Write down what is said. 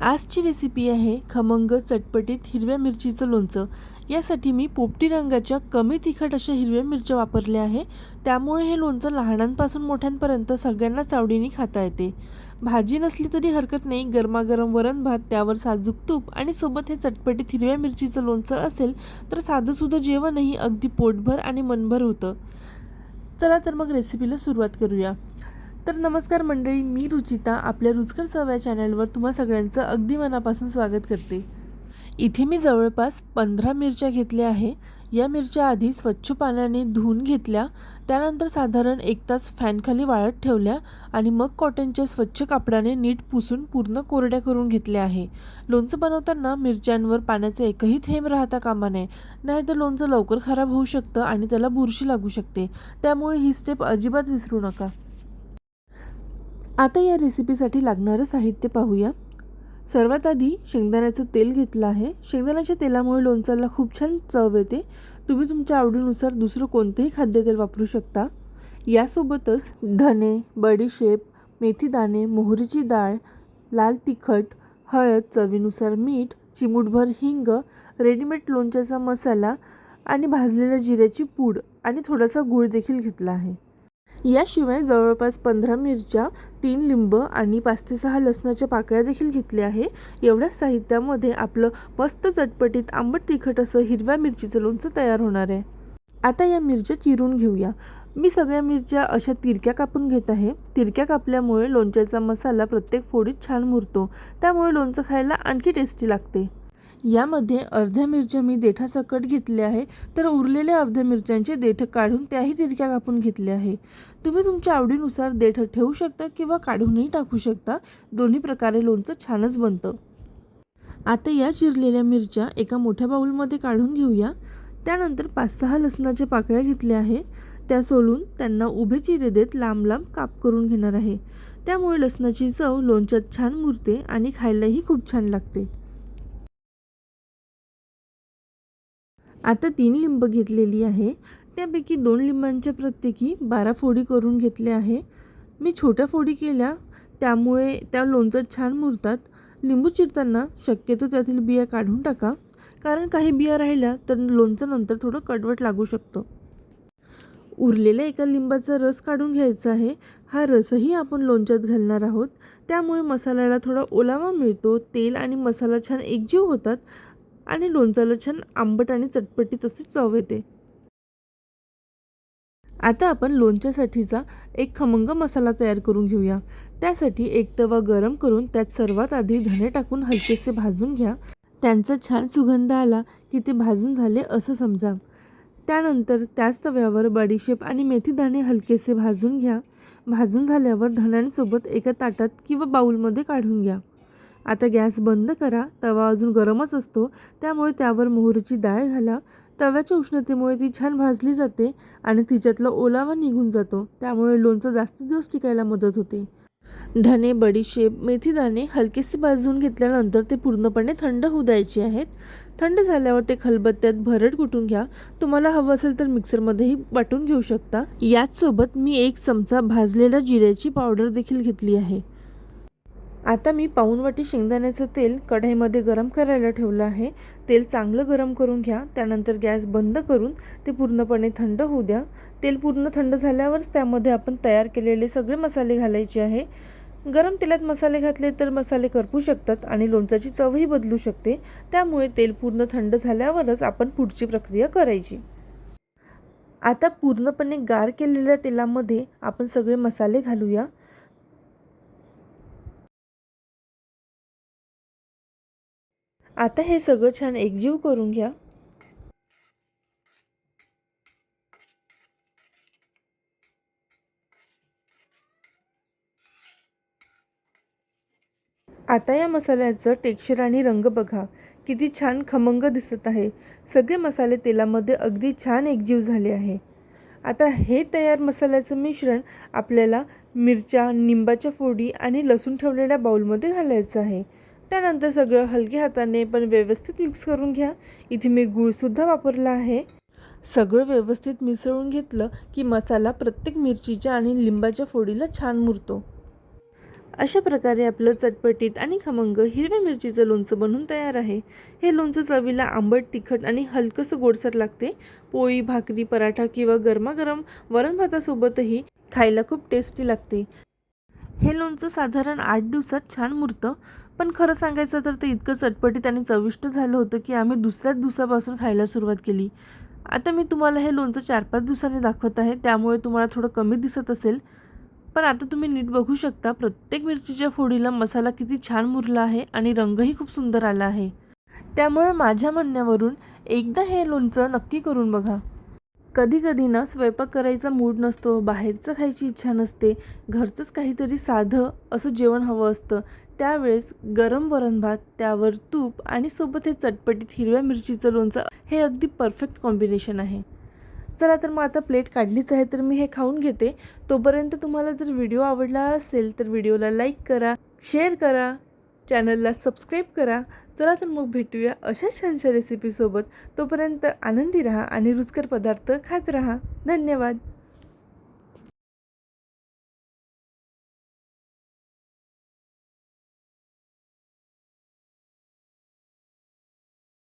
आजची रेसिपी आहे खमंग चटपटीत हिरव्या मिरचीचं लोणचं। यासाठी मी पोपटी रंगाच्या कमी तिखट अशा हिरव्या मिरच्या वापरल्या आहे। त्यामुळे हे लोणचं लहानांपासून मोठ्यांपर्यंत सगळ्यांनाच आवडीने खाता येते। भाजी नसली तरी हरकत नाही, गरमागरम वरण भात, त्यावर साजूक तूप आणि सोबत हे चटपटीत हिरव्या मिरचीचं लोणचं असेल तर साधंसुधं जेवणही अगदी पोटभर आणि मनभर होतं। चला तर मग रेसिपीला सुरुवात करूया। तर नमस्कार मंडळी, मी रुचिता आपल्या रुचकर चव या चॅनलवर तुम्हा सगळ्यांचं अगदी मनापासून स्वागत करते। इथे मी जवळपास 15 मिरच्या घेतल्या आहे। या मिरच्या आधी स्वच्छ पाण्याने धुवून घेतल्या, त्यानंतर साधारण 1 तास फॅनखाली वाळत ठेवल्या आणि मग कॉटनच्या स्वच्छ कापडाने नीट पुसून पूर्ण कोरड्या करून घेतल्या आहे। लोणचं बनवताना मिरच्यांवर पाण्याचा एकही थेंब राहता कामा नये, नाहीतर लोणचं लवकर खराब होऊ शकतं आणि त्याला बुरशी लागू शकते। त्यामुळे ही स्टेप अजिबात विसरू नका। आता या रेसिपीसाठी लागणारं साहित्य पाहूया। सर्वात आधी शेंगदाण्याचं तेल घेतलं आहे। शेंगदाण्याच्या तेलामुळे लोणच्याला खूप छान चव येते। तुम्ही तुमच्या आवडीनुसार दुसरं कोणतेही खाद्यतेल वापरू शकता। यासोबतच धने, बडीशेप, मेथीदाणे, मोहरीची डाळ, लाल तिखट, हळद, चवीनुसार मीठ, चिमूटभर हिंग, रेडीमेड लोणच्याचा मसाला आणि भाजलेल्या जिऱ्याची पूड आणि थोडासा गूळ देखील घेतला आहे। याशिवाय जवळपास 15 मिरच्या, 3 लिंब आणि 5 ते 6 लसणाच्या पाकळ्या देखील घेतल्या आहे। एवढ्याच साहित्यामध्ये आपलं मस्त चटपटीत आंबट तिखट असं हिरव्या मिरचीचं लोणचं तयार होणार आहे। आता या मिरच्या चिरून घेऊया। मी सगळ्या मिरच्या अशा तिरक्या कापून घेत आहे। तिरक्या कापल्यामुळे लोणच्याचा मसाला प्रत्येक फोडीत छान मुरतो, त्यामुळे लोणचं खायला आणखी टेस्टी लागते। यामध्ये अर्ध्या मिरच्या मी देठासकट घेतल्या आहे, तर उरलेल्या अर्ध्या मिरच्यांचे देठ काढून त्याही तिरक्या कापून घेतले आहे। तुम्ही तुमच्या आवडीनुसार देठ ठेवू शकता किंवा काढूनही टाकू शकता, दोन्ही प्रकारे लोणचं छानच बनतं। आता या चिरलेल्या मिरच्या एका मोठ्या बाउलमध्ये काढून घेऊया। त्यानंतर 5-6 लसणाच्या पाकळ्या घेतल्या आहे, त्या सोलून त्यांना उभे चिरे देत लांब लांब काप करून घेणार आहे। त्यामुळे लसणाची चव लोणच्यात छान मुरते आणि खायलाही खूप छान लागते। आता 3 लिंब घेतलेली आहे, त्यापैकी 2 लिंबांच्या प्रत्येकी 12 फोडी करून घेतल्या आहे। मी छोट्या फोडी केल्या, त्यामुळे त्या लोणच्यात छान मुरतात। लिंबू चिरताना शक्यतो त्यातील बिया काढून टाका, कारण काही बिया राहिल्या तर लोणचं नंतर थोडं कडवट लागू शकतं। उरलेल्या एका लिंबाचा रस काढून घ्यायचा आहे। हा रसही आपण लोणच्यात घालणार आहोत, त्यामुळे मसाल्याला थोडा ओलावा मिळतो, तेल आणि मसाला छान एकजीव होतात आणि लोणच्याला छान आंबट आणि चटपटीत अशी चव येते। आता आपण लोणच्यासाठीचा एक खमंग मसाला तयार करून घेऊया। त्यासाठी एक तवा गरम करून त्यात सर्वात आधी धने टाकून हलकेसे भाजून घ्या। त्यांचा छान सुगंध आला की ते भाजून झाले असं समजा। त्यानंतर त्याच तव्यावर बडीशेप आणि मेथीदाणे हलकेसे भाजून घ्या। भाजून झाल्यावर धण्यांसोबत एका ताटात किंवा बाउलमध्ये काढून घ्या। आता गॅस बंद करा। तवा अजून गरमच असतो, त्यामुळे त्यावर मोहरीची डाळ घाला। तव्याच्या उष्णतेमुळे ती छान भाजली जाते आणि तिच्यातला ओलावा निघून जातो, त्यामुळे लोणचं जास्त दिवस टिकायला मदत होते। धने, बडीशेप, मेथीदाणे हलकेसे भाजून घेतल्यानंतर ते पूर्णपणे थंड होऊ द्यायचे आहेत। थंड झाल्यावर ते खलबत्त्यात भरड कुटून घ्या। तुम्हाला हवं असेल तर मिक्सरमध्येही वाटून घेऊ शकता। याचसोबत मी 1 चमचा भाजलेल्या जिऱ्याची पावडर देखील घेतली आहे। आता मी पाऊण वाटी शेंगदाण्याचं तेल कढईमध्ये गरम करायला ठेवलं आहे। तेल चांगलं गरम करून घ्या। त्यानंतर गॅस बंद करून ते पूर्णपणे थंड होऊ द्या। तेल पूर्ण थंड झाल्यावरच त्यामध्ये आपण तयार केलेले सगळे मसाले घालायचे आहे। गरम तेलात मसाले घातले तर मसाले करपू शकतात आणि लोणच्याची चवही बदलू शकते, त्यामुळे तेल पूर्ण थंड झाल्यावरच आपण पुढची प्रक्रिया करायची। आता पूर्णपणे गार केलेल्या तेलामध्ये आपण सगळे मसाले घालूया। आता हे सगळं छान एकजीव करून घ्या। आता या मसाल्याचं टेक्स्चर आणि रंग बघा, किती छान खमंग दिसत आहे। सगळे मसाले तेलामध्ये अगदी छान एकजीव झाले आहे। आता हे तयार मसाल्याचं मिश्रण आपल्याला मिरच्या, निंबाच्या फोडी आणि लसूण ठेवलेल्या बाउलमध्ये घालायचं आहे। त्यानंतर सगळं हलक्या हाताने पण व्यवस्थित मिक्स करून घ्या। इथे मी गूळसुद्धा वापरला आहे। सगळं व्यवस्थित मिसळून घेतलं की मसाला प्रत्येक मिरचीच्या आणि लिंबाच्या फोडीला छान मुरतो। अशा प्रकारे आपलं चटपटीत आणि खमंग हिरव्या मिरचीचं लोणचं बनून तयार आहे. हे लोणचं चवीला आंबट, तिखट आणि हलकंसं गोडसर लागते. पोळी, भाकरी, पराठा किंवा गरमागरम वरण भातासोबतही खायला खूप टेस्टी लागते. हे लोणचं साधारण 8 दिवसात छान मुरतं. पण खरं सांगायचं तर ते इतकं चटपटीत आणि चविष्ट झालं होतं की आम्ही दुसऱ्याच दिवसापासून खायला सुरुवात केली. आता मी तुम्हाला हे लोणचं 4-5 दिवसांनी दाखवत आहे, त्यामुळे तुम्हाला थोडं कमी दिसत असेल. पण आता तुम्ही नीट बघू शकता, प्रत्येक मिरचीच्या फोडीला मसाला किती छान मुरला आहे आणि रंगही खूप सुंदर आला आहे. त्यामुळे माझ्या म्हणण्यावरून एकदा हे लोणचं नक्की करून बघा. कधी-कधी ना स्वयंपाक करायचा मूड नसतो, बाहेरचं खायची इच्छा नसते, घरचंच काहीतरी साधं असं जेवण हवं असतं. त्यावेळेस गरम वरण-भात, त्यावर तूप आणि सोबत हे चटपटीत हिरव्या मिरचीचं लोणचं, हे अगदी परफेक्ट कॉम्बिनेशन आहे. चला तर मग आता प्लेट काढलीच आहे, तर मी हे खाऊन घेते. तोपर्यंत तुम्हाला जर व्हिडिओ आवडला असेल तर व्हिडिओला लाईक करा, शेअर करा, चॅनलला सबस्क्राईब करा. चला तर मग भेटूया अशाच छानशा रेसिपीसोबत. तोपर्यंत आनंदी राहा आणि रुचकर पदार्थ खात राहा. धन्यवाद.